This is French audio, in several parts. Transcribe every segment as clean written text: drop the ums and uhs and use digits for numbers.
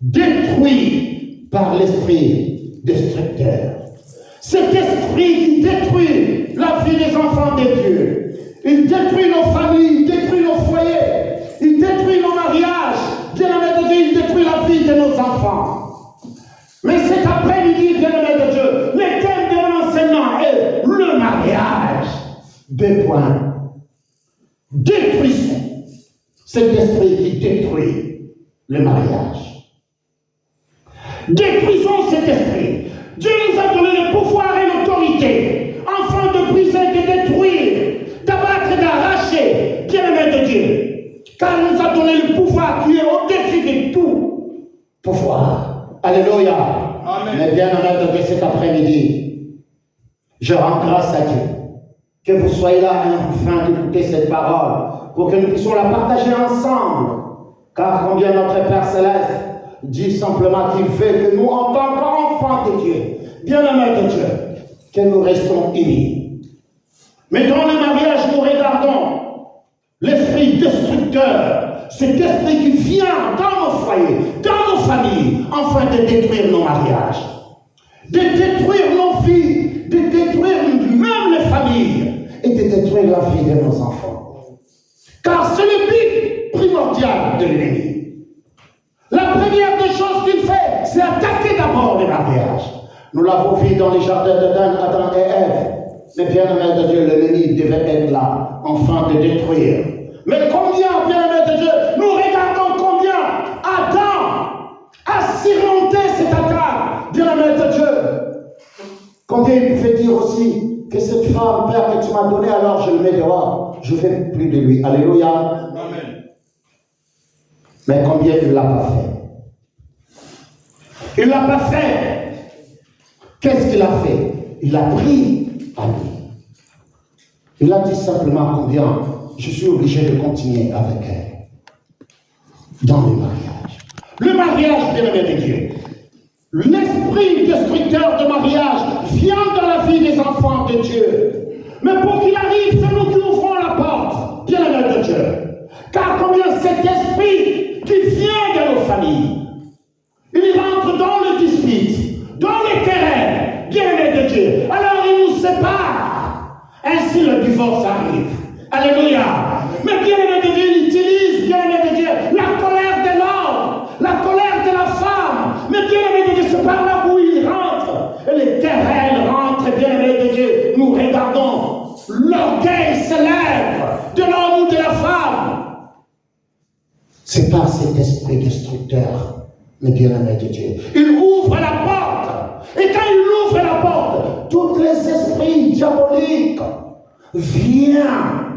détruit par l'esprit destructeur. Cet esprit qui détruit la vie des enfants de Dieu. Il détruit nos familles, il détruit nos foyers, il détruit nos mariages. Bien-aimé de Dieu, il détruit la vie de nos enfants. Mais cet après-midi, bien-aimé de Dieu, le thème de mon enseignement est le mariage. 2 points. Détruisons cet esprit qui détruit le mariage. Détruisons cet esprit. Dieu nous a donné le pouvoir et l'autorité, afin de briser, de détruire, d'abattre, d'arracher, bien-aimé de Dieu. Car il nous a donné le pouvoir qui est au-dessus de tout pouvoir. Alléluia. Amen. Mais bien-aimé de Dieu, cet après-midi, je rends grâce à Dieu. Que vous soyez là afin d'écouter cette parole, pour que nous puissions la partager ensemble. Car combien notre Père Céleste dit simplement qu'il veut que nous, en tant qu'enfants de Dieu, bien-aimés de Dieu, que nous restons unis. Mais dans le mariage, nous regardons l'esprit destructeur, cet esprit qui vient dans nos foyers, dans nos familles, afin de détruire nos mariages, de détruire nos vies, de détruire même les familles et de détruire la vie de nos enfants. Car c'est le but primordial de l'ennemi. La première des choses qu'il fait, c'est attaquer d'abord les mariages. Nous l'avons vu dans les jardins d'Adam, Adam et Ève. Mais bien-aimé de Dieu, l'ennemi devait être là, afin de détruire. Mais combien, bien-aimé de Dieu, nous regardons combien Adam a surmonté cette attaque, bien-aimé de Dieu. Combien il pouvait dire aussi que cette femme, Père, que tu m'as donnée, alors je le mets dehors. Je ne fais plus de lui. Alléluia. Amen. Mais combien il ne l'a pas fait? Il ne l'a pas fait. Qu'est-ce qu'il a fait? Il a pris à lui. Il a dit simplement combien je suis obligé de continuer avec elle. Dans le mariage. Le mariage, bien-aimé de Dieu. L'esprit destructeur de mariage vient dans la vie des enfants de Dieu. Mais pour qu'il arrive, c'est nous qui ouvrons la porte, bien-aimé de Dieu. Car combien cet esprit qui vient de nos familles, il rentre dans le dispute, dans les querelles, bien-aimé de Dieu. Alors il nous sépare. Ainsi le divorce arrive. Alléluia. Mais bien-aimé de Dieu, il utilise, bien-aimé de Dieu, la colère de l'homme, la colère de la femme. Mais bien-aimé de Dieu, c'est par là où il rentre. Et les querelles rentrent, bien-aimé de Dieu. Nous regardons, l'orgueil s'élève de l'homme ou de la femme. C'est par cet esprit destructeur, mais bien-aimé de Dieu. Il ouvre la porte. Et quand il ouvre la porte, tous les esprits diaboliques viennent.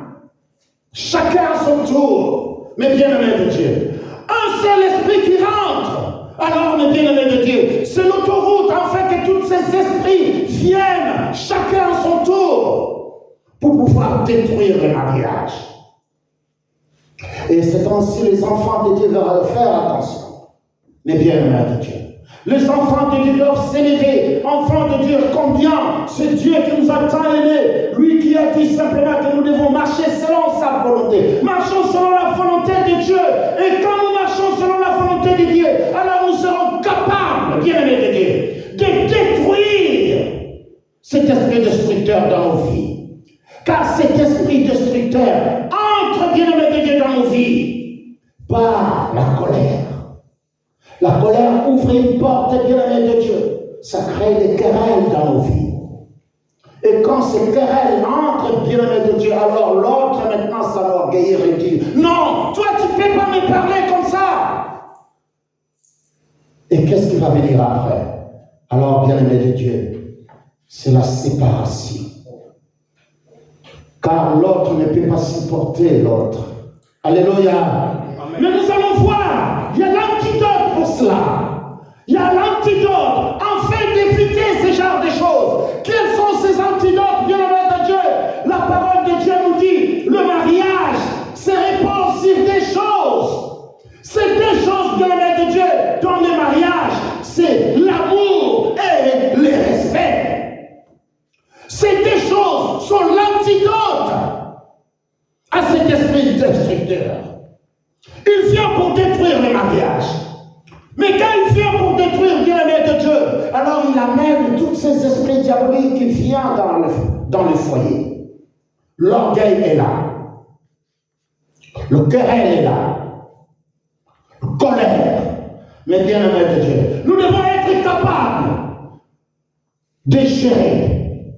Chacun à son tour, mais bien-aimé de Dieu. Un seul esprit qui rentre. Alors, mes bien-aimés de Dieu, c'est l'autoroute afin que tous ces esprits viennent, chacun à son tour, pour pouvoir détruire le mariage. Et c'est ainsi les enfants de Dieu doivent faire attention. Mais bien-aimés de Dieu. Les enfants de Dieu doivent s'élever, enfants de Dieu, combien c'est Dieu qui nous a tant aimés, lui qui a dit simplement que nous devons marcher selon sa volonté. Marchons selon la volonté de Dieu. Et quand nous marchons selon la volonté de Dieu, alors nous serons capables, bien-aimés de Dieu, de détruire cet esprit destructeur dans nos vies. Car cet esprit destructeur entre, bien-aimés de Dieu, dans nos vies par la colère. La colère ouvre une porte, bien-aimé de Dieu. Ça crée des querelles dans nos vies. Et quand ces querelles entrent, bien-aimé de Dieu, alors l'autre maintenant s'enorgueillit et dit, non, toi tu ne peux pas me parler comme ça. Et qu'est-ce qui va venir après? Alors, bien-aimé de Dieu, c'est la séparation. Car l'autre ne peut pas supporter l'autre. Alléluia. Amen. Mais nous allons voir, il y a l'antidote pour cela. Il y a l'antidote afin d'éviter ce genre de choses. Quels sont ces antidotes, bien-aimés de Dieu? La parole de Dieu nous dit, le mariage se répand sur des choses. Ces deux choses, bien-aimés de Dieu, dans le mariage, c'est l'amour et le respect. Ces deux choses sont l'antidote à cet esprit destructeur. Il vient pour détruire le mariage. alors il amène tous ces esprits diaboliques qui viennent dans le foyer. L'orgueil est là. Le querelle est là. La colère. Mais bien aimé de Dieu, nous devons être capables de gérer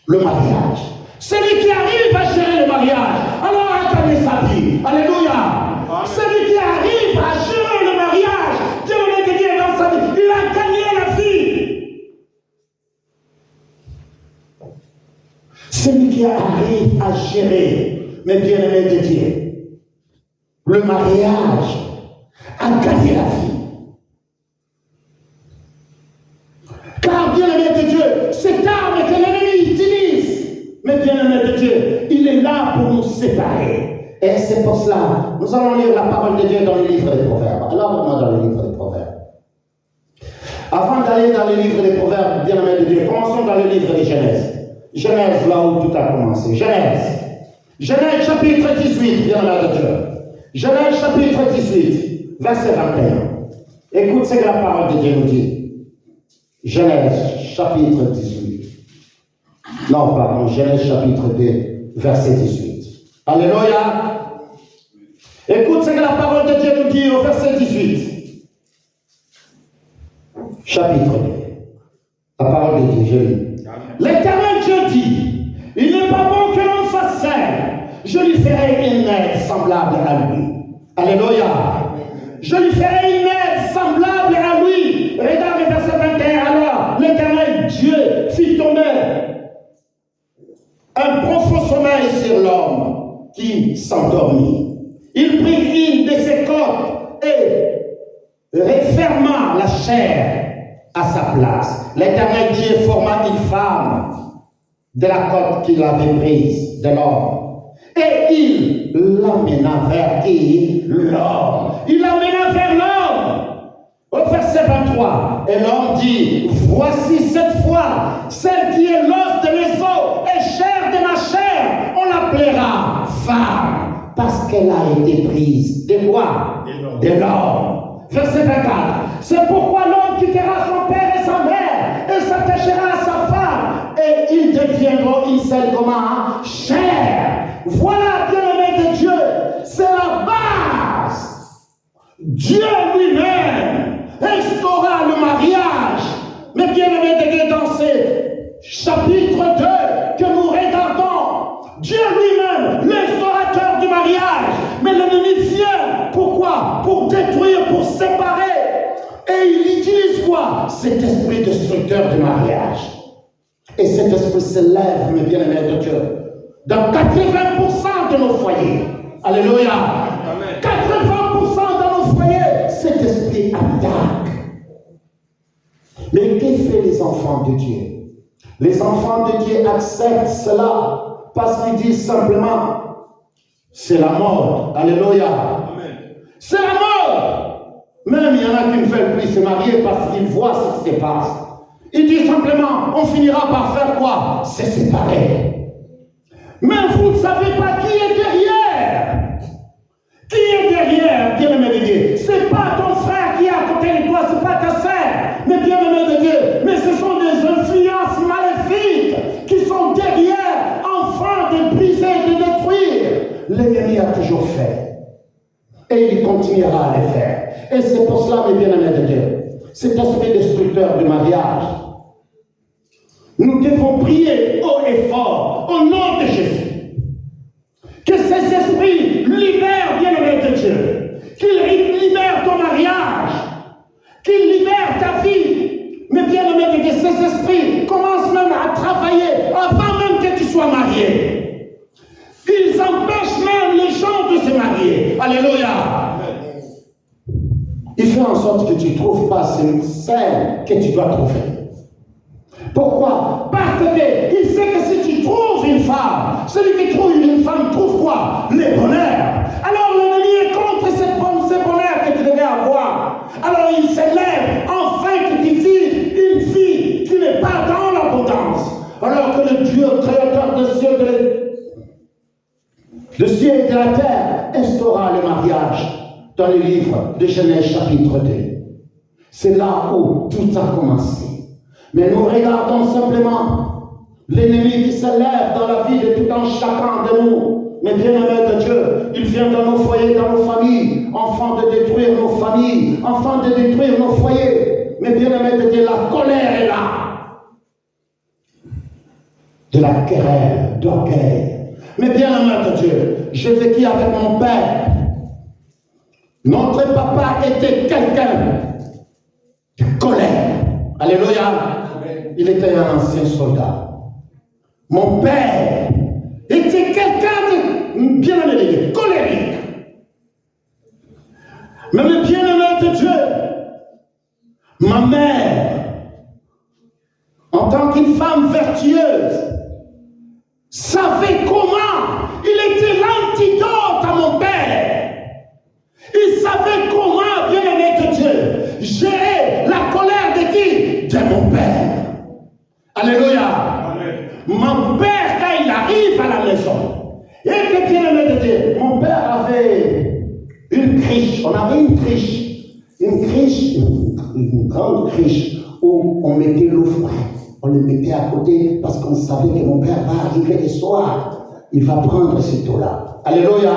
le mariage. Celui qui arrive à gérer le mariage, alors a gagné sa vie. Alléluia. Celui qui arrive à gérer le mariage, Dieu le met Dieu dans sa vie, il a gagné la vie. Celui qui arrive à gérer, mes bien-aimés de Dieu, le mariage a gagné la vie. Car bien-aimé de Dieu, cette arme que l'ennemi utilise, mais bien-aimé de Dieu, il est là pour nous séparer. Et c'est pour cela, nous allons lire la parole de Dieu dans le livre des Proverbes. Alors, moi dans le livre des Proverbes. Avant d'aller dans le livre des Proverbes, bien-aimé de Dieu, commençons dans le livre de Genèse. Genèse, là où tout a commencé. Genèse. Genèse chapitre 18, bien-aimé de Dieu. Genèse chapitre 18, verset 21. Écoute ce que la parole de Dieu nous dit. Genèse chapitre 18. Non, pardon, Genèse chapitre 2, verset 18. Alléluia. Écoute ce que la parole de Dieu nous dit au verset 18. Chapitre 2. La parole de Dieu, je lis. L'Éternel Dieu dit, il n'est pas bon que l'homme soit seul. Je lui ferai une aide semblable à lui. Alléluia. Je lui ferai une aide semblable à lui. Regarde le verset 21. Alors, l'Éternel Dieu fit tomber un profond sommeil sur l'homme qui s'endormit. Il prit une de ses cordes et referma la chair à sa place. L'Éternel Dieu forma une femme de la corde qu'il avait prise de l'homme. Et il l'amena vers qui? L'homme. Il l'amena vers l'homme. Au verset 23, et l'homme dit, voici cette fois, celle qui est l'os de mes os et chair de ma chair, on l'appellera femme, parce qu'elle a été prise. De quoi? De l'homme. Verset 24, c'est pourquoi l'homme quittera son père et sa mère, et s'attachera à sa femme, et ils deviendront une seule comment? Chair. Voilà, bien-aimé de Dieu, c'est la base. Dieu lui-même instaura le mariage. Mais bien-aimé de Dieu, dans ce chapitre 2 que nous regardons, Dieu lui-même, l'instaurateur du mariage. Mais l'ennemi vient, pourquoi? Pour détruire, pour séparer. Et il utilise quoi? Cet esprit destructeur du mariage. Et cet esprit se lève, mes bien-aimés de Dieu, dans 80% de nos foyers. Alléluia. Amen. 80% dans nos foyers, cet esprit attaque. Mais que fait les enfants de Dieu? Les enfants de Dieu acceptent cela parce qu'ils disent simplement, c'est la mort. Alléluia. Amen. C'est la mort. Même il y en a qui ne veulent plus se marier parce qu'ils voient ce qui se passe. Ils disent simplement, on finira par faire quoi? Se séparer. Mais vous ne savez pas qui est derrière. Qui est derrière, bien-aimé de Dieu? Ce n'est pas ton frère qui est à côté de toi, ce n'est pas ta sœur, mais bien-aimé de Dieu. Mais ce sont des influences maléfiques qui sont derrière, en train de briser, de détruire. L'ennemi a toujours fait. Et il continuera à le faire. Et c'est pour cela, mes bien-aimés de Dieu, cet esprit destructeur du mariage, nous devons prier haut et fort, au nom de Jésus. Que ces esprits libèrent, bien-aimés de Dieu. Qu'ils libèrent ton mariage. Qu'ils libèrent ta vie. Mais bien-aimés de Dieu, ces esprits commencent même à travailler avant même que tu sois marié. Ils empêchent même les gens de se marier. Alléluia. Il fait en sorte que tu ne trouves pas celle que tu dois trouver. Pourquoi? Parce qu'il sait que si tu trouves une femme, celui qui trouve une femme trouve quoi? Le bonheur. Alors l'ennemi est contre ce bonheur que tu devais avoir. Alors il s'élève afin que tu vives une vie qui n'est pas dans l'abondance. Alors que le Dieu créateur de cieux et de la terre instaura le mariage dans le livre de Genèse chapitre 2. C'est là où tout a commencé. Mais nous regardons simplement l'ennemi qui se lève dans la vie de tout un chacun de nous. Mais bien-aimé de Dieu, il vient dans nos foyers, dans nos familles, afin de détruire nos familles, afin de détruire nos foyers. Mais bien-aimé de Dieu, la colère est là. De la querelle, d'orgueil. Mais bien-aimé de Dieu, j'ai vécu avec mon père. Notre papa était quelqu'un de colère. Alléluia. Il était un ancien soldat. Mon père était quelqu'un de bien-aimé, colérique. Mais le bien-aimé de Dieu, ma mère, en tant qu'une femme vertueuse, savait comment il était l'antidote à mon père. Il savait comment, bien-aimé de Dieu, gérer la colère de qui? De mon père. Alléluia. Mon père, quand il arrive à la maison, et que bien-aimé de Dieu, mon père avait une criche. On avait une criche. Une grande criche où on mettait l'eau froide. On le mettait à côté parce qu'on savait que mon père va arriver le soir. Il va prendre cette eau-là. Alléluia.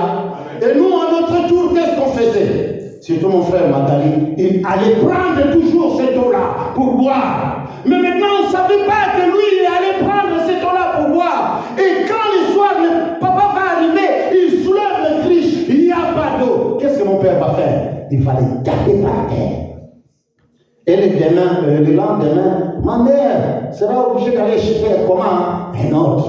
Et nous, à notre tour, qu'est-ce qu'on faisait? Surtout mon frère Matali, il allait prendre toujours cette eau-là pour boire. Mais maintenant, on ne savait pas que lui, il allait prendre cette eau-là pour boire. Et quand le soir, le papa va arriver, il soulève le criche, il n'y a pas d'eau. Qu'est-ce que mon père va faire? Il va les taper par terre. Et le lendemain, ma mère sera obligée d'aller chercher comment? Un autre.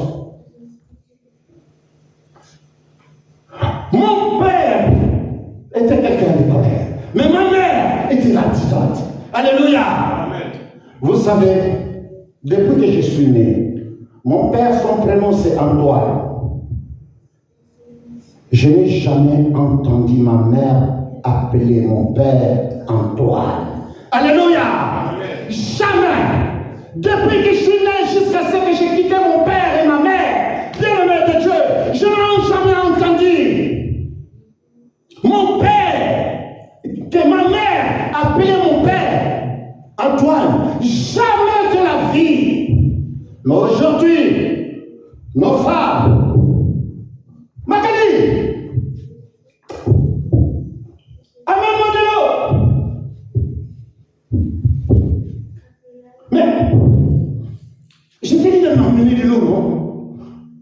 Mon père était quelqu'un de colère. Mais ma mère était l'antidote. Alléluia. Amen. Vous savez, depuis que je suis né, mon père, son prénom c'est Antoine. Je n'ai jamais entendu ma mère appeler mon père Antoine. Alléluia. Amen. Jamais. Depuis que je suis né jusqu'à ce que j'ai quitté mon père et ma mère, bien-aimé de Dieu, je n'ai jamais entendu mon père, que ma mère appelait mon père Antoine. Jamais de la vie. Mais aujourd'hui, nos femmes, Magali, Amen Modelo. Mais, je t'ai dit de m'emmener de l'eau, non?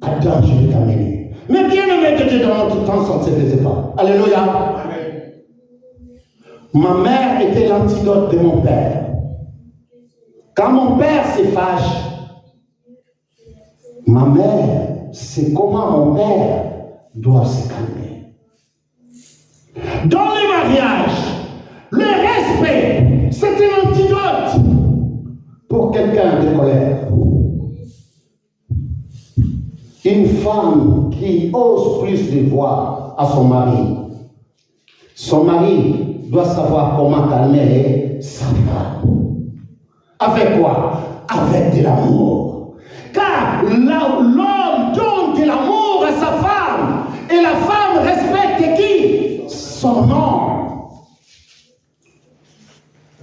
Attends, je vais t'amener. Mais bien aimé de Dieu, dans notre temps, ça ne se faisait pas. Alléluia. Amen. Ma mère était l'antidote de mon père. Quand mon père se fâche, ma mère, c'est comment mon père doit se calmer. Dans les mariages, le respect, c'est un antidote pour quelqu'un de colère. Une femme qui ose plus de voix à son mari doit savoir comment calmer sa femme. Avec quoi? Avec de l'amour. Car l'homme donne de l'amour à sa femme et la femme respecte qui? Son homme.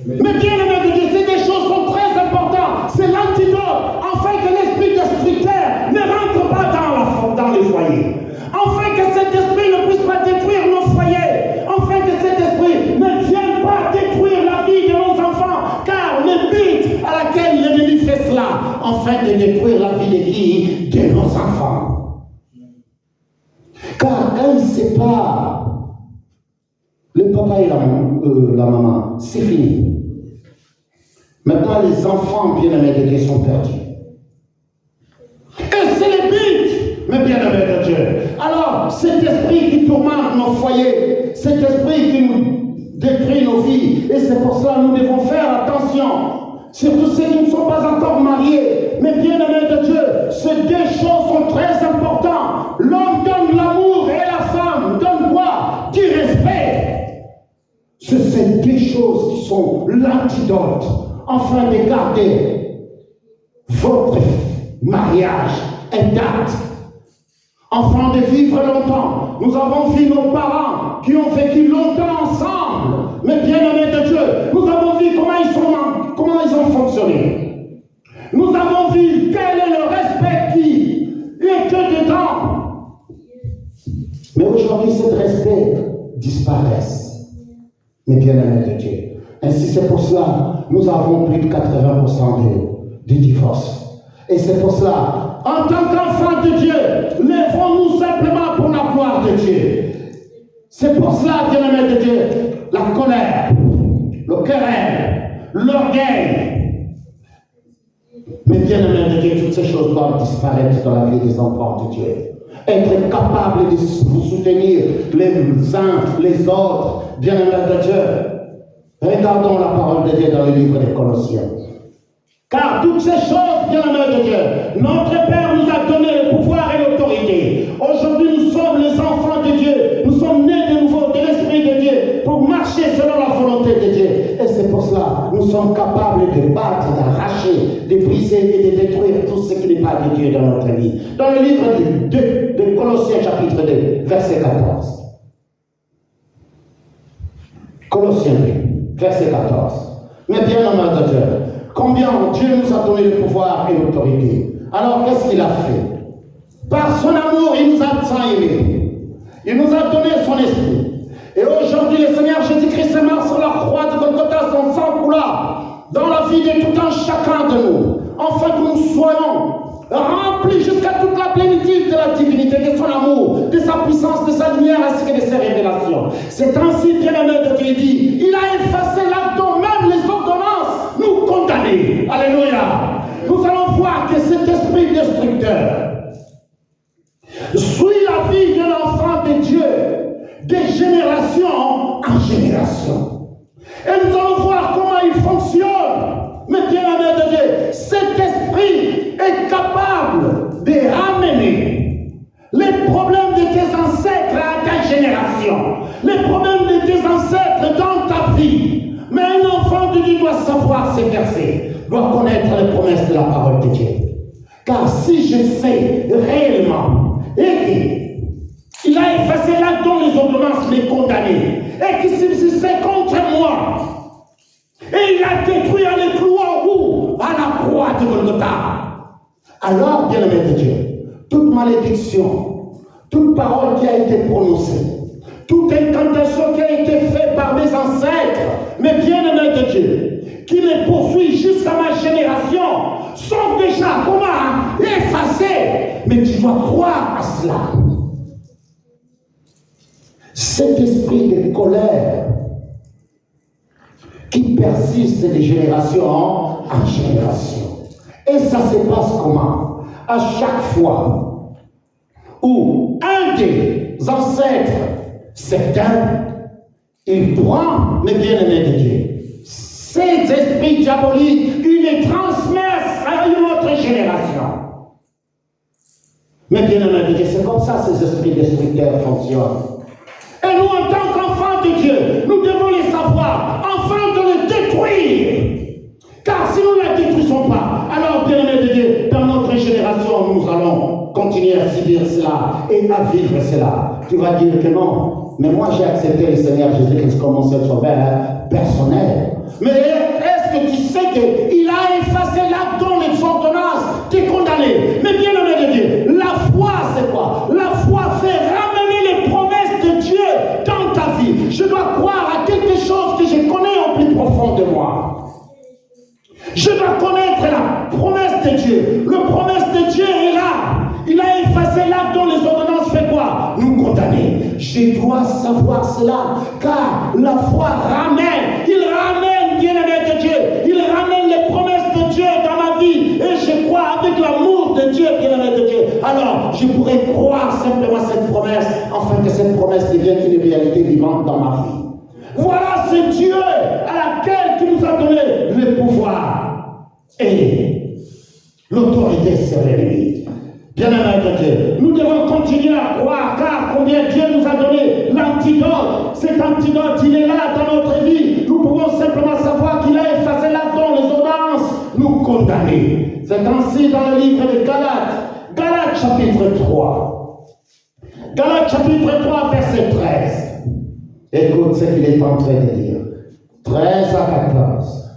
Mais bien aimé de Dieu, ces deux choses sont très importantes. C'est l'antidote, afin que l'esprit destructeur ne rentre pas dans les foyers. Afin que cet esprit ne puisse pas détruire nos foyers. Afin que cet esprit ne vienne pas détruire la vie de nos enfants. Car le but à laquelle l'ennemi fait cela, afin de détruire la vie de qui? De nos enfants. Car quand il sépare le papa et la maman, c'est fini. Maintenant, les enfants bien-aimés de Dieu sont perdus. Et c'est le but, mes bien-aimés de Dieu. Alors, cet esprit qui tourmente nos foyers, cet esprit qui nous détruit nos vies, et c'est pour cela que nous devons faire attention, surtout ceux qui ne sont pas encore mariés. Mais bien-aimés de Dieu, ces deux choses sont très importantes. L'homme donne l'amour et la femme donne quoi? Du respect. C'est ces deux choses qui sont l'antidote, afin de garder votre mariage intact, afin de vivre longtemps. Nous avons vu nos parents qui ont vécu longtemps ensemble, mais bien-aimés de Dieu, nous avons vu comment bien-aimés de Dieu. Ainsi, c'est pour cela nous avons plus de 80% de divorces. Et c'est pour cela, en tant qu'enfants de Dieu, lèvons-nous simplement pour la gloire de Dieu. C'est pour cela, bien-aimés de Dieu, la colère, le querelle, l'orgueil. Mais bien-aimés de Dieu, toutes ces choses doivent disparaître dans la vie des enfants de Dieu. Être capable de vous soutenir les uns les autres, bien-aimés de Dieu. Regardons la parole de Dieu dans le livre des Colossiens. Car toutes ces choses, bien-aimés de Dieu, notre Père nous a donné le pouvoir et l'autorité. Aujourd'hui, nous sommes les enfants de Dieu. Nous sommes nés de nouveau de l'Esprit de Dieu pour marcher selon la volonté de Dieu. Et c'est pour cela que nous sommes capables de battre, d'arracher, de briser et de détruire tout ce qui n'est pas de Dieu dans notre vie. Dans le livre de Colossiens chapitre 2, verset 14. Colossiens 2, verset 14. Mais bien, aimés de Dieu, combien Dieu nous a donné le pouvoir et l'autorité. Alors, qu'est-ce qu'il a fait? Par son amour, il nous a tant aimés. Il nous a donné son esprit. Et aujourd'hui, le Seigneur Jésus-Christ est mort sur la croix de Golgotha, son sang coula dans la vie de tout un chacun de nous, afin que nous soyons remplis jusqu'à toute la plénitude de la divinité, de son amour, de sa puissance, de sa lumière, ainsi que de ses révélations. C'est ainsi, bien-aimé de Dieu dit, il a effacé l'acte, même les ordonnances, nous condamner. Alléluia. Nous allons voir que cet esprit destructeur suit la vie de l'enfant de Dieu, de génération en génération. Et nous allons voir comment il fonctionne. Mais bien aimé de Dieu, cet esprit est capable de ramener les problèmes de tes ancêtres à ta génération, les problèmes de tes ancêtres dans ta vie. Mais un enfant de Dieu doit savoir ces versets, doit connaître les promesses de la parole de Dieu. Car si je sais réellement et qu'il a effacé là dont les ordonnances les condamnées, et qu'il c'est contre moi, et il a détruit en les clouant où? À la croix de Golgotha. Alors, bien-aimé de Dieu, toute malédiction, toute parole qui a été prononcée, toute incantation qui a été faite par mes ancêtres, mes bien-aimés de Dieu, qui me poursuivent jusqu'à ma génération, sont déjà comment? Effacés. Mais tu dois croire à cela. Cet esprit de colère qui persiste de génération en génération. Et ça se passe comment? À chaque fois où un des ancêtres, certains, il prend les bien-aimés de Dieu. Ces esprits diaboliques, ils les transmettent à une autre génération. Mais bien-aimés de Dieu, c'est comme ça ces esprits destructeurs fonctionnent. Et nous, en tant qu'enfants de Dieu, nous devons les savoir, afin de les détruire. Car si nous ne les détruisons pas, alors, bien-aimés de Dieu, dans notre génération, nous allons continuer à subir cela et à vivre cela. Tu vas dire que non, mais moi j'ai accepté le Seigneur Jésus-Christ comme mon seul sauveur personnel. Mais est-ce que tu sais qu'il a effacé l'acte dont les ordonnances t'es condamné? Mais bien-aimé de Dieu, la foi c'est quoi? La foi fait ramener les promesses de Dieu dans ta vie. Je dois croire à quelque chose que je connais au plus profond de moi. Je dois connaître la promesse de Dieu. La promesse de Dieu est là. Il a effacé l'acte dont les ordonnances fait quoi? Nous condamner. Je dois savoir cela, car la foi ramène. Il ramène, bien-aimé de Dieu. Il ramène les promesses de Dieu dans ma vie. Et je crois avec l'amour de Dieu, bien-aimé de Dieu. Alors, je pourrais croire simplement cette promesse, afin que cette promesse devienne une réalité vivante dans ma vie. Voilà ce Dieu à laquelle tu nous as donné le pouvoir et l'autorité sur l'ennemi. Bien-aimé de Dieu, nous devons continuer à croire, car combien Dieu nous a donné l'antidote. Cet antidote, il est là dans notre vie. Nous pouvons simplement savoir qu'il a effacé là-dedans les ordonnances, nous condamner. C'est ainsi dans le livre de Galates, Galates chapitre 3. Galates chapitre 3, verset 13. Écoute ce qu'il est en train de dire. 13 à 14.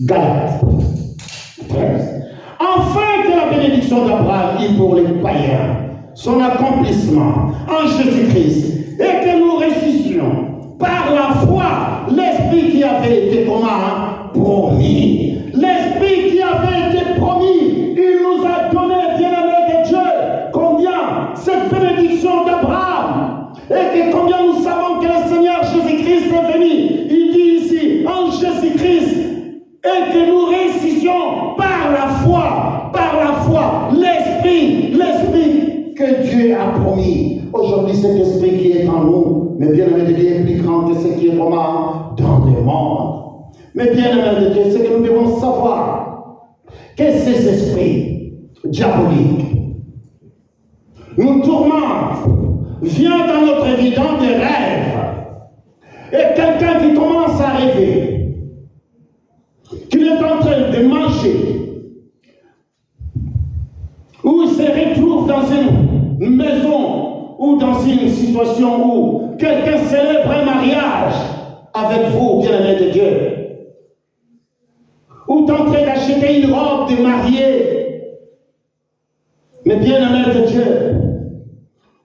Galates 13. Afin que la bénédiction d'Abraham ait pour les païens son accomplissement en Jésus-Christ et que nous ressuscions par la foi avait été promis. L'Esprit qui avait été promis, il nous a donné, bien-aimés de Dieu, combien cette bénédiction d'Abraham, et que combien nous savons que le Seigneur Jésus-Christ est venu. Il dit ici, en Jésus-Christ, et que nous réussissions par la foi, l'Esprit que Dieu a promis. Aujourd'hui, cet Esprit qui est en nous, mais bien aimé de Dieu, est plus grand que ce qui est dans le monde. Mais bien aimé de Dieu, c'est que nous devons savoir que ces esprits diaboliques nous tourmentent, viennent dans notre vie dans des rêves. Et quelqu'un qui commence à rêver, qu'il est en train de manger, ou il se retrouve dans une maison ou dans une situation où quelqu'un célèbre un mariage avec vous, bien-aimé de Dieu, ou tu es en train d'acheter une robe de mariée, mais bien-aimé de Dieu,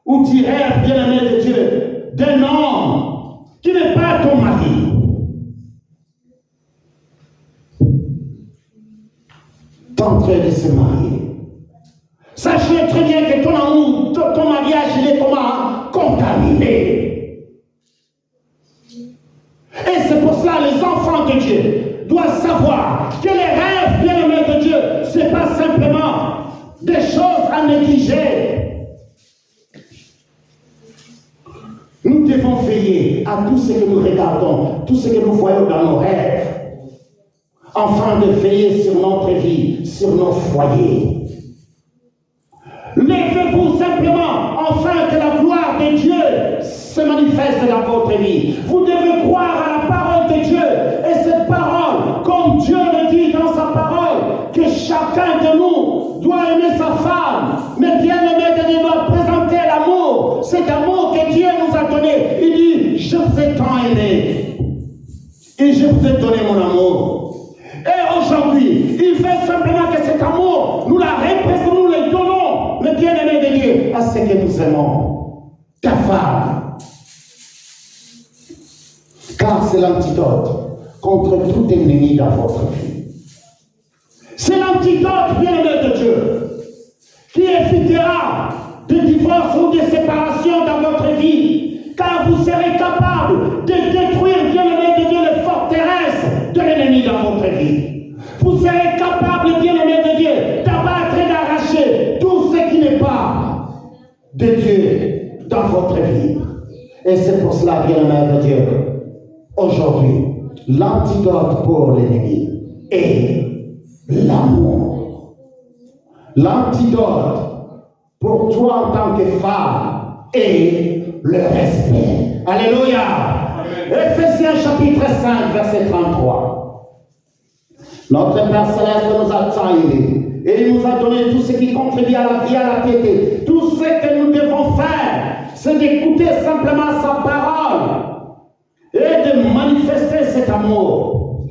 ou tu rêves, bien-aimé de Dieu, d'un homme qui n'est pas ton mari. Tu es en train de se marier. Sachez très bien que ton amour, ton mariage, il est contaminé. Et c'est pour cela les enfants de Dieu doivent savoir que les rêves, bien-aimés de Dieu, ce n'est pas simplement des choses à négliger. Nous devons veiller à tout ce que nous regardons, tout ce que nous voyons dans nos rêves, afin de veiller sur notre vie, sur nos foyers. Levez-vous simplement, afin que la gloire de Dieu se manifeste dans votre vie. Vous devez croire à la parole de Dieu. Et cette parole, comme Dieu le dit dans sa parole, que chacun de nous doit aimer sa femme. Mais bien aimé de Dieu doit présenter l'amour. Cet amour que Dieu nous a donné. Il dit, je vous ai tant aimé. Et je vous ai donné mon amour. Et aujourd'hui, il fait simplement que cet amour, nous la représentons, nous le donnons, mais bien aimé de Dieu, à ce que nous aimons, ta femme. Car c'est l'antidote contre tout ennemi dans votre vie. C'est l'antidote, bien aimé de Dieu, qui évitera de divorce ou de séparation dans votre vie, car vous serez capable de détruire, bien aimé de Dieu, les forteresses de l'ennemi dans votre vie. Vous serez capable, bien aimé de Dieu, d'abattre et d'arracher tout ce qui n'est pas de Dieu dans votre vie. Et c'est pour cela, bien aimé de Dieu, aujourd'hui, l'antidote pour l'ennemi est l'amour. L'antidote pour toi en tant que femme est le respect. Alléluia. Éphésiens chapitre 5, verset 33. Notre Père Céleste nous a tant aimés et il nous a donné tout ce qui contribue à la vie, à la piété. Tout ce que nous devons faire, c'est d'écouter simplement sa parole et de manifester cet amour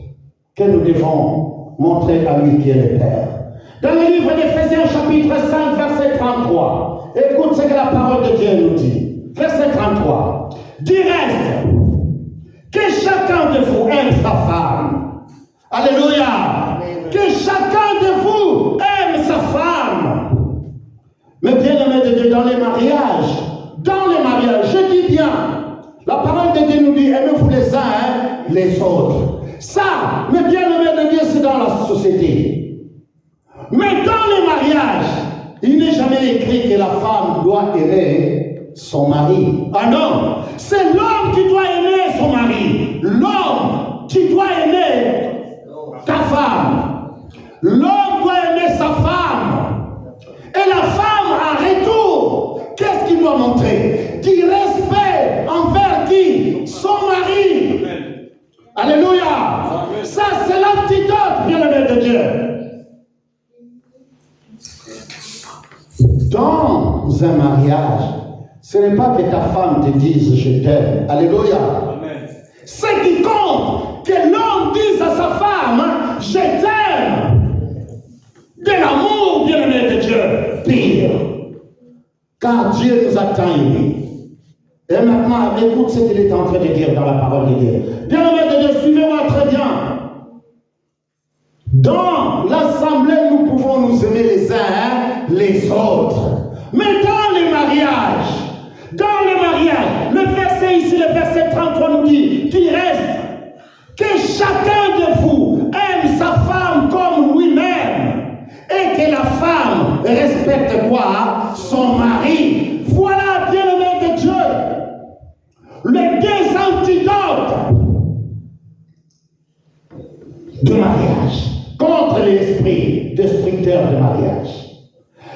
que nous devons montrer à lui qui est le Père. Dans le livre d'Éphésiens chapitre 5, verset 33, écoute ce que la parole de Dieu nous dit. Verset 33. Du reste, que chacun de vous aime sa femme. Alléluia. Amen. Que chacun de vous aime sa femme. Mais bien aimé de Dieu, dans les mariages, je dis bien, la parole de Dieu nous dit, aimez-vous les uns les autres. Ça, mais bien aimé de Dieu, c'est dans la société. Mais dans les mariages, il n'est jamais écrit que la femme doit aimer son mari. Ah non, c'est l'homme qui doit aimer son mari. L'homme qui doit aimer ta femme. L'homme doit aimer sa femme. Et la femme, en retour, qu'est-ce qu'il doit montrer? Du respect envers qui? Son mari. Alléluia. Amen. Ça, c'est l'antidote, bien-aimé de Dieu. Dans un mariage, ce n'est pas que ta femme te dise je t'aime. Alléluia. Amen. Ce qui compte, que l'homme dise à sa femme, je t'aime. De l'amour, bien-aimé de Dieu. Pire. Car Dieu nous a tant aimés. Et maintenant, écoute ce qu'il est en train de dire dans la parole de Dieu. Bien-aimé de Dieu, suivez-moi très les autres. Mais dans les mariages, le verset ici, le verset 33 nous dit qu'il reste que chacun de vous aime sa femme comme lui-même et que la femme respecte quoi? Son mari. Voilà, bien-aimé de Dieu, les deux antidotes de mariage contre l'esprit destructeur de mariage.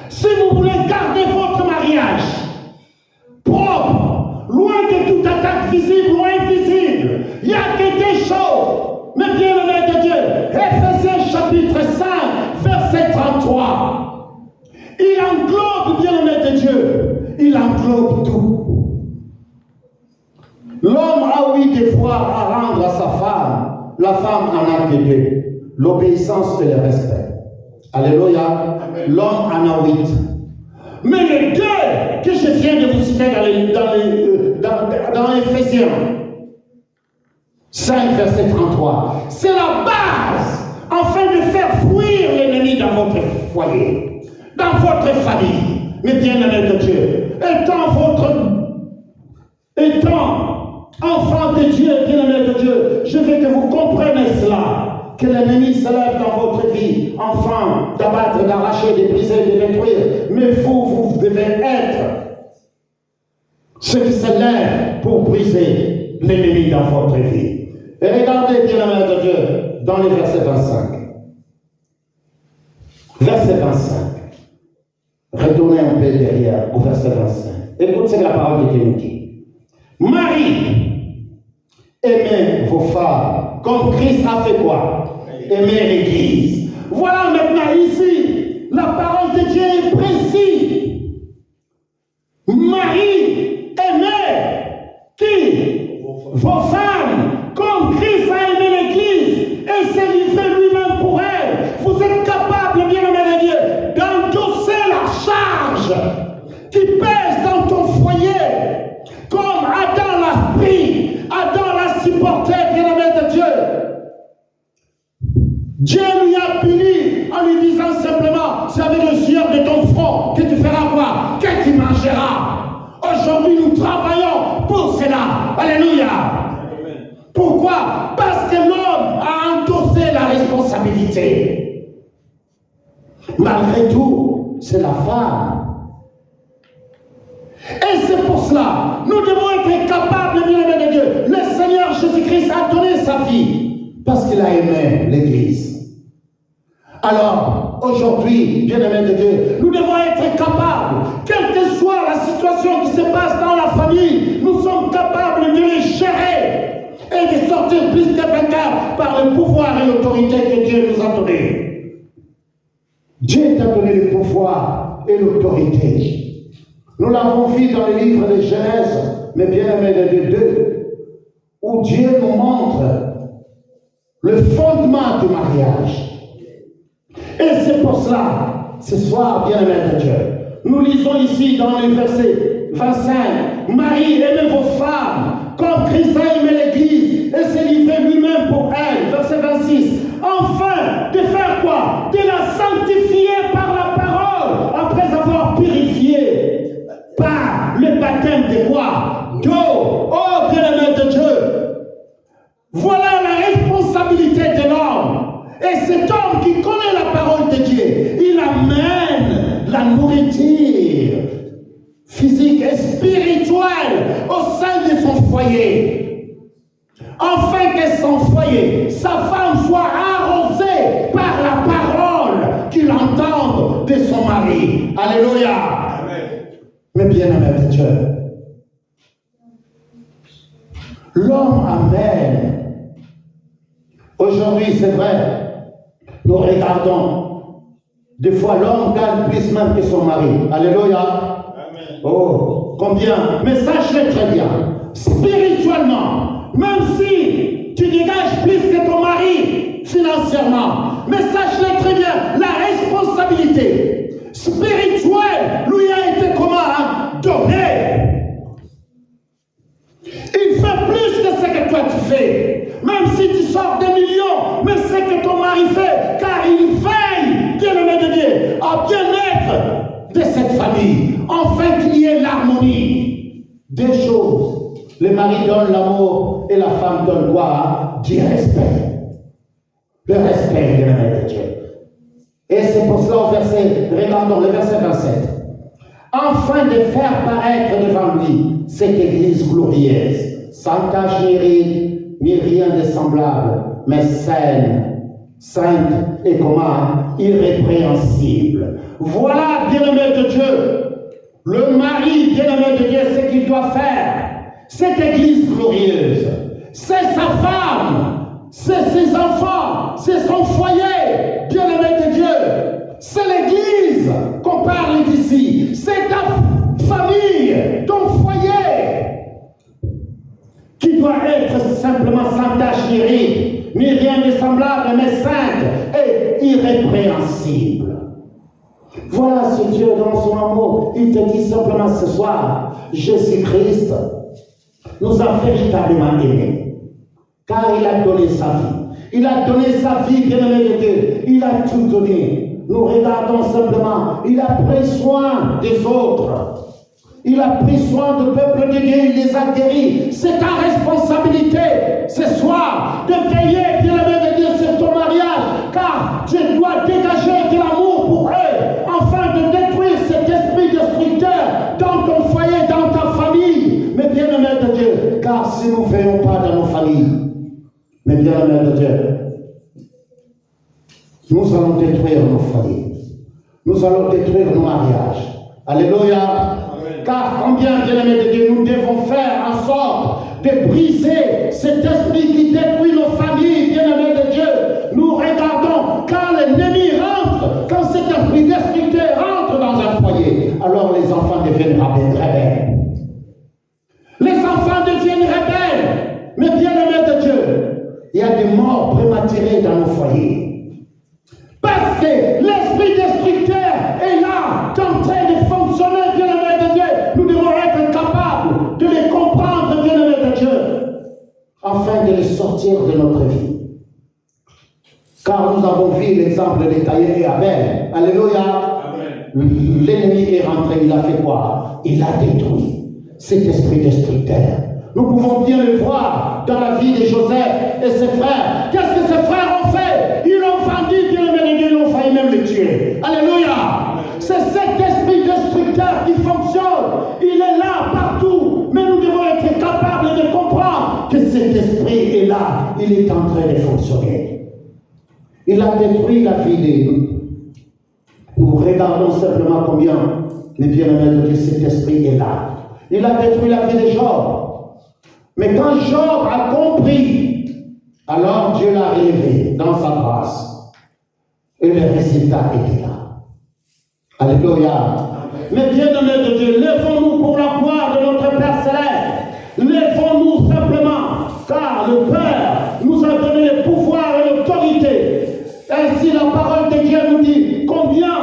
Si vous voulez garder votre mariage propre, loin de toute attaque visible ou invisible, il n'y a que des choses. Mais bien aimé de Dieu, Éphésiens chapitre 5, verset 33. Il englobe, bien aimé de Dieu, il englobe tout. L'homme a oui des fois à rendre à sa femme, la femme en a que deux, l'obéissance et le respect. Alléluia. L'homme en a 8. Mais les deux que je viens de vous citer dans Éphésiens 5, verset 33, c'est la base afin de faire fuir l'ennemi dans votre foyer, dans votre famille. Mais bien aimé de Dieu, étant enfant de Dieu, bien aimé de Dieu, je veux que vous compreniez cela. Que l'ennemi se lève dans votre vie, enfin, d'abattre, d'arracher, de briser, de détruire. Mais vous devez être ceux qui se lèvent pour briser l'ennemi dans votre vie. Et regardez bien la main de Dieu dans le verset 25. Verset 25. Retournez un peu derrière au verset 25. Écoute ce que la parole de Dieu nous dit. Marie, aimez vos femmes comme Christ a fait quoi? Aimer l'Église. Voilà maintenant ici, la parole de Dieu est précise. Marie, aimez qui? Vos femmes, comme Christ a aimé l'Église et s'est livré lui-même pour elle. Vous êtes capable, bien aimé de Dieu, d'endosser la charge qui pèse dans ton foyer, comme Adam l'a pris, Adam l'a supporté, bien aimé de Dieu. Dieu lui a puni en lui disant simplement, c'est avec le sueur de ton front que tu feras quoi? Que tu mangeras. Aujourd'hui, nous travaillons pour cela. Alléluia. Amen. Pourquoi? Parce que l'homme a endossé la responsabilité. Malgré tout, c'est la femme. Et c'est pour cela, nous devons être capables, bien aimé de Dieu. Le Seigneur Jésus-Christ a donné sa vie parce qu'il a aimé l'Église. Alors, aujourd'hui, bien-aimés de Dieu, nous devons être capables, quelle que soit la situation qui se passe dans la famille, nous sommes capables de les gérer et de sortir plus que vainqueurs par le pouvoir et l'autorité que Dieu nous a donné. Dieu t'a donné le pouvoir et l'autorité. Nous l'avons vu dans le livre de Genèse, mais bien-aimés de Dieu, où Dieu nous montre le fondement du mariage. Et c'est pour cela, ce soir, bien-aimés de Dieu, nous lisons ici dans le verset 25, Marie, aimez vos femmes, comme Christ a aimé l'Église et s'est livré lui-même pour elle. Verset 26, enfin, de faire quoi? De la sanctifier par la parole, après avoir purifié par le baptême de quoi? D'eau. Oh, bien-aimés de Dieu, voilà la responsabilité de l'homme. Et cet homme qui connaît la parole de Dieu, il amène la nourriture physique et spirituelle au sein de son foyer. Afin que son foyer, sa femme soit arrosée par la parole qu'il entende de son mari. Alléluia. Amen. Mais bien aimé de Dieu, l'homme amène. Aujourd'hui, c'est vrai, nous regardons, des fois l'homme gagne plus même que son mari. Alléluia. Amen. Oh, combien? Mais sache-le très bien, spirituellement, même si tu dégages plus que ton mari financièrement, mais sache-le très bien, la responsabilité spirituelle lui a été comment? Donnée. Il fait plus que ce que toi tu fais. Même si tu sors des millions, mais c'est que ton mari fait, car il veille, bien aimé de Dieu, à bien être de cette famille, afin qu'il y ait l'harmonie. Deux choses. Le mari donne l'amour et la femme donne quoi? Du respect. Le respect, bien-aimé de Dieu. Et c'est pour cela, regardons le verset 27. Afin de faire paraître devant lui cette église glorieuse, sans tache ni ride, ni rien de semblable, mais saine, sainte et comment? Irrépréhensible. Voilà, bien-aimé de Dieu, le mari, bien-aimé de Dieu, ce qu'il doit faire. Cette église glorieuse, c'est sa femme, c'est ses enfants, c'est son foyer, bien-aimé de Dieu. C'est l'église qu'on parle d'ici. C'est ta famille, ton foyer, qui doit être simplement sans tache ni ride, ni rien de semblable, mais sainte et irrépréhensible. Voilà ce Dieu dans son amour. Il te dit simplement ce soir, Jésus-Christ nous a véritablement aimés, car il a donné sa vie. Il a donné sa vie, bien-aimé de Dieu. Il a tout donné. Nous regardons simplement, il a pris soin des autres. Il a pris soin du peuple de Dieu, il les a guéris. C'est ta responsabilité ce soir de veiller, bien-aimé de Dieu, sur ton mariage, car tu dois dégager de l'amour pour eux, afin de détruire cet esprit destructeur dans ton foyer, dans ta famille. Mais bien-aimé de Dieu, car si nous ne veillons pas dans nos familles, mais bien-aimé de Dieu, nous allons détruire nos foyers. Nous allons détruire nos mariages. Alléluia. Amen. Car combien, bien-aimés de Dieu, nous devons faire en sorte de briser cet esprit qui détruit nos familles, bien-aimés de Dieu. Nous regardons quand l'ennemi rentre, quand cet esprit destructeur rentre dans un foyer, alors les enfants deviennent rebelles. Les enfants deviennent rebelles. Mais bien-aimés de Dieu, il y a des morts prématurées dans nos foyers. Parce que l'esprit destructeur est là, en train de fonctionner, bien-aimé de Dieu. Nous devons être capables de les comprendre, bien-aimé de Dieu, afin de les sortir de notre vie. Car nous avons vu l'exemple de Caïn et Abel. Alléluia. L'ennemi est rentré, il a fait quoi? Il a détruit cet esprit destructeur. Nous pouvons bien le voir dans la vie de Joseph et ses frères. Qu'est-ce que ses frères ont fait? Ils l'ont vendu, bien-aimé de Dieu, ils ont failli même le tuer. Alléluia. C'est cet esprit destructeur qui fonctionne. Il est là partout. Mais nous devons être capables de comprendre que cet esprit est là. Il est en train de fonctionner. Il a détruit la vie de nous. Nous regardons simplement combien, mais bien-aimé de Dieu, cet esprit est là. Il a détruit la vie de Job. Mais quand Job a compris, alors Dieu l'a relevé dans sa grâce. Et le résultat était là. Alléluia. Mais bien-aimés de Dieu, lèvons-nous pour la gloire de notre Père Céleste. Lèvons-nous simplement, car le Père nous a donné le pouvoir et l'autorité. Ainsi la parole de Dieu nous dit combien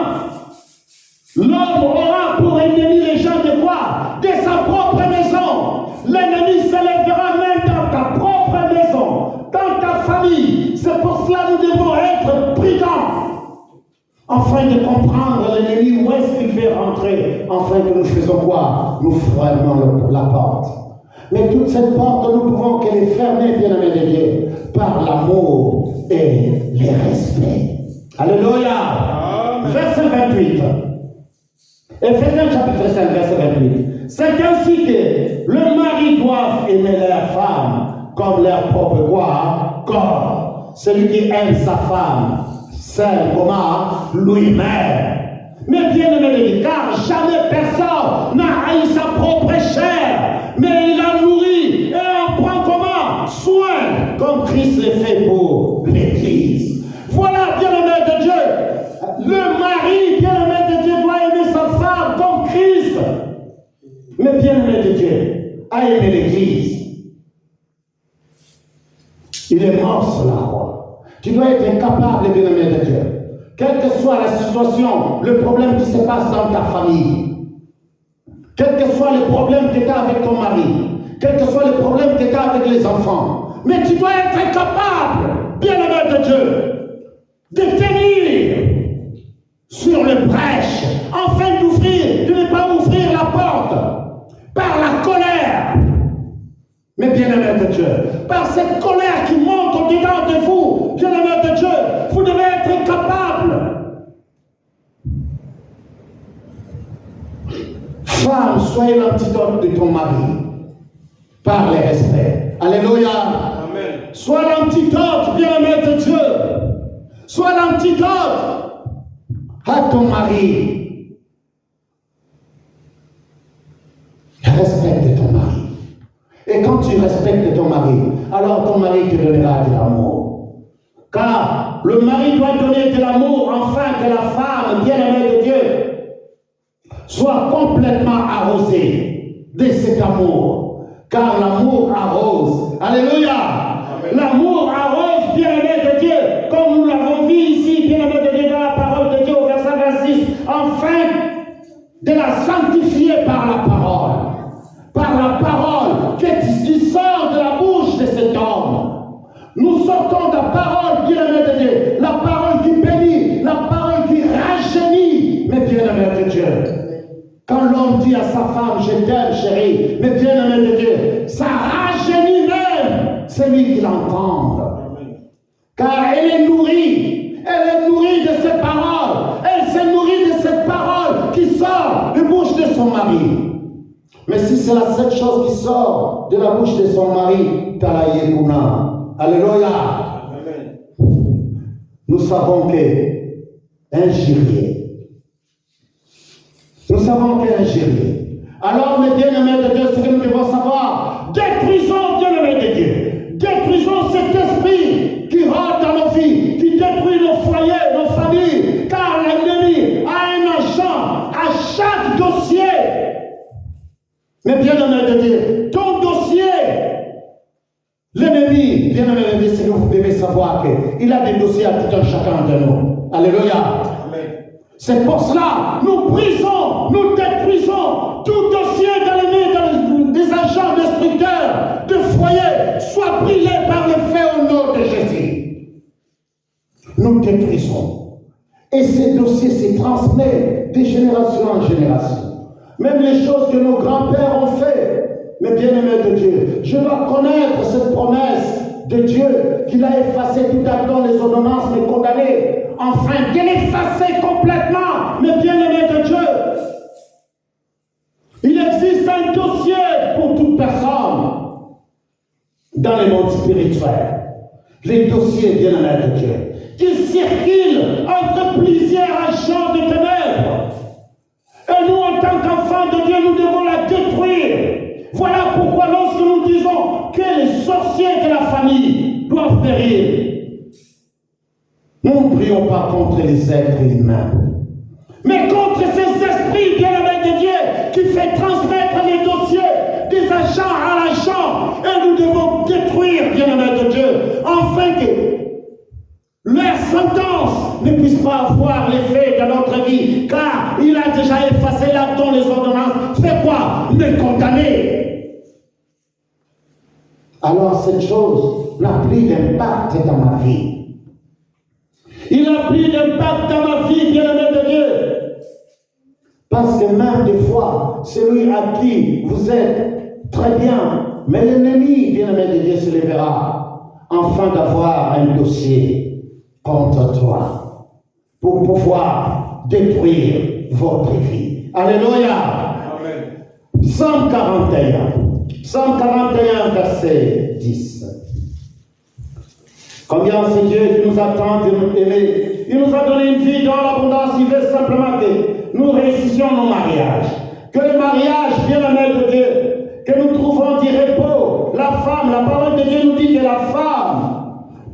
l'homme aura pour ennemi les gens de quoi? De sa propre maison. L'ennemi s'élèvera même dans ta propre maison, dans ta famille. C'est pour cela que nous devons être prudents, afin de comprendre l'ennemi où est-ce qu'il fait rentrer, afin que nous faisons quoi? Nous fermons la porte. Mais toute cette porte, nous pouvons que les fermer, bien-aimés de Dieu, par l'amour et le respect. Alléluia. Verset 28. Éphésiens chapitre 5, verset 28. C'est ainsi que le mari doit aimer leur femme comme leur propre quoi? Corps. Celui qui aime sa femme, c'est comment? Lui-même. Mais bien aimé, car jamais personne n'a haï sa propre chair, mais il la nourrit et en prend comment? Soin, comme Christ le fait pour l'Église. Voilà, bien aimé de Dieu, le mari, bien aimé de Dieu, doit aimer sa femme comme Christ. Mais bien aimé de Dieu, a aimé l'Église. Il est mort sur la croix. Tu dois être capable, bien aimé de Dieu. Quelle que soit la situation, le problème qui se passe dans ta famille, quel que soit le problème que tu as avec ton mari, quel que soit le problème que tu as avec les enfants, mais tu dois être capable, bien-aimé de Dieu, de tenir sur le brèche, afin d'ouvrir bien-aimés de Dieu, par cette colère qui monte au-dedans de vous, bien-aimés de Dieu, vous devez être capable. Femme, soyez l'antidote de ton mari, par les respects. Alléluia. Amen. Sois l'antidote, bien-aimé de Dieu. Sois l'antidote à ton mari. Respecte ton mari. Et quand tu respectes ton mari, alors ton mari te donnera de l'amour. Car le mari doit donner de l'amour afin que la femme, bien-aimée de Dieu, soit complètement arrosée de cet amour. Car l'amour arrose. Alléluia. L'amour arrose, bien-aimé de Dieu, comme nous l'avons vu ici, bien-aimé de Dieu, dans la parole de Dieu au verset 26, afin de la sanctifier par la parole. Par la parole qui sort de la bouche de cet homme. Nous sortons de la parole, bien-aimé de Dieu, la parole qui bénit, la parole qui rajeunit, mais bien-aimé de Dieu. Quand l'homme dit à sa femme, je t'aime chérie, mais bien-aimé de Dieu, ça rajeunit même celui qui l'entend. Car elle est nourrie de ces paroles, elle s'est nourrie de cette parole qui sort de la bouche de son mari. Mais si c'est la seule chose qui sort de la bouche de son mari, Talayekuna. Alléluia. Amen. Nous savons qu'injurier. Nous savons qu'injurier. Alors, mes bien-aimés de Dieu, ce que nous devons savoir, détruisons, bien-aimés de Dieu, détruisons cet esprit qui rentre dans nos vies, qui détruit nos foyers, nos familles, car l'ennemi a un agent à chaque dossier. Mais bien-aimé de Dieu, ton dossier, l'ennemi, bien-aimé de Dieu, c'est que vous devez savoir qu'il a des dossiers à tout un chacun de nous. Alléluia. Amen. C'est pour cela, nous brisons, nous détruisons tout dossier d'ennemi, des agents destructeurs de foyer, soit brûlé par le feu au nom de Jésus. Nous détruisons. Et ces dossiers se transmettent de génération en génération. Même les choses que nos grands-pères ont fait, mes bien-aimés de Dieu, je dois connaître cette promesse de Dieu qu'il a effacé tout à l'heure les ordonnances, les condamnés, afin de l'effacer complètement, mes bien-aimés de Dieu. Il existe un dossier pour toute personne dans le monde spirituel. Les dossiers, bien-aimés de Dieu, qui circulent entre plusieurs agents de ténèbres. Et nous, en tant qu'enfants de Dieu, nous devons la détruire. Voilà pourquoi lorsque nous disons que les sorciers de la famille doivent périr, nous ne prions pas contre les êtres humains, mais contre ces esprits bien-aimés de Dieu qui fait transmettre les dossiers des agents à l'agent. Et nous devons détruire, bien-aimés de Dieu, afin que leur sentence ne puisse pas avoir l'effet dans notre vie, car il a déjà effacé là dans les ordonnances. Fais quoi? Me condamner. Alors cette chose n'a plus d'impact dans ma vie. Il n'a plus d'impact dans ma vie, bien-aimé de Dieu. Parce que même des fois, celui à qui vous êtes très bien, mais l'ennemi, bien-aimé de Dieu, se lèvera afin d'avoir un dossier contre toi, pour pouvoir détruire votre vie. Alléluia. Amen. Psaume 41, verset 10. Combien c'est Dieu qui nous a tant aimés. Il nous a donné une vie dans l'abondance. Il veut simplement que nous réussissions nos mariages. Que le mariage, bien-aimé de Dieu, que nous trouvons du repos. La femme, la parole de Dieu nous dit que la femme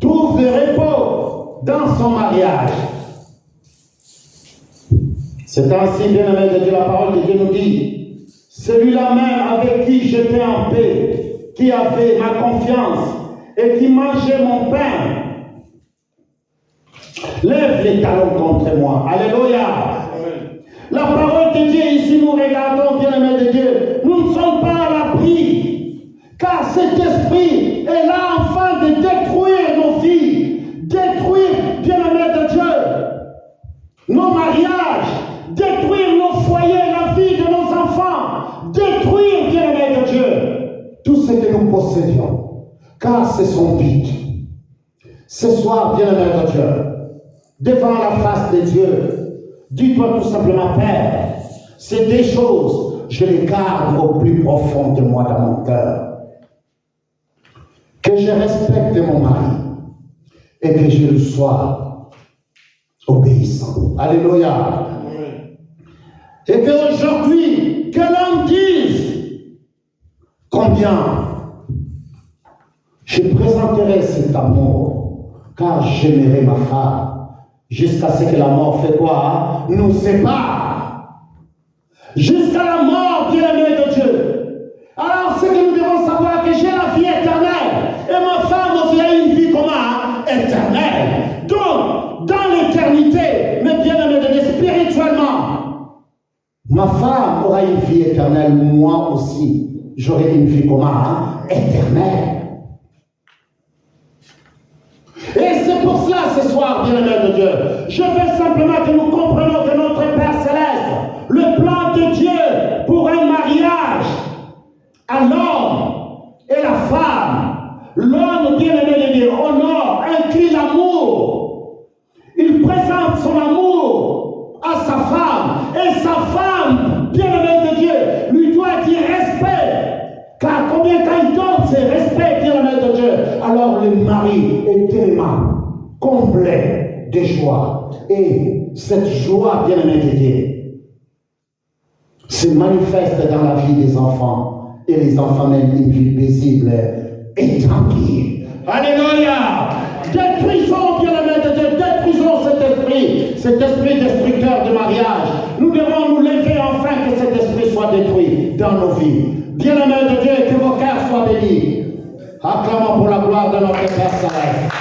trouve du repos dans son mariage. C'est ainsi, bien-aimé de Dieu, la parole de Dieu nous dit, celui-là même avec qui j'étais en paix, qui avait ma confiance et qui mangeait mon pain, lève les talons contre moi. Alléluia. Amen. La parole de Dieu, ici nous regardons, bien-aimé de Dieu, nous ne sommes pas à l'abri, car cet esprit est là afin de détruire nos vies, détruire, bien-aimé de Dieu, nos mariages, détruire nos foyers, la vie de nos enfants, détruire, bien-aimé de Dieu, tout ce que nous possédions. Ça, c'est son but. Ce soir, bien-aimé de Dieu, devant la face de Dieu, dis-toi tout simplement, Père, c'est des choses, je les garde au plus profond de moi dans mon cœur. Que je respecte mon mari et que je le sois obéissant. Alléluia. Et qu'aujourd'hui, que l'homme dise combien je présenterai cet amour, car j'aimerai ma femme, jusqu'à ce que la mort fait quoi? Nous sépare. Jusqu'à la mort, bien-aimé de Dieu. Alors, ce que nous devons savoir, que j'ai la vie éternelle, et ma femme aussi a une vie comment? Éternelle. Donc, dans l'éternité, mais bien-aimé de Dieu, spirituellement, ma femme aura une vie éternelle, moi aussi, j'aurai une vie comment? Éternelle. Et c'est pour cela, ce soir, bien-aimé de Dieu, je veux simplement que nous comprenions que notre Père Céleste, le plan de Dieu pour un mariage à l'homme et la femme, l'homme, bien-aimé de Dieu, honore, inclut l'amour. Il présente son amour à sa femme, et sa femme, bien-aimé de Dieu, lui doit dire respect. Car combien quand il donne ses respects, bien-aimé de Dieu, alors le mari est tellement complet de joie. Et cette joie, bien-aimé de Dieu, se manifeste dans la vie des enfants. Et les enfants mènent une vie paisible et tranquille. Alléluia! Détruisons, bien-aimé de Dieu, détruisons cet esprit destructeur de mariage. Nous devons nous lever afin que cet esprit soit détruit dans nos vies. Bien-aimé de Dieu, que vos cœurs soient bénis. Acclamons pour la gloire de notre Père Céleste.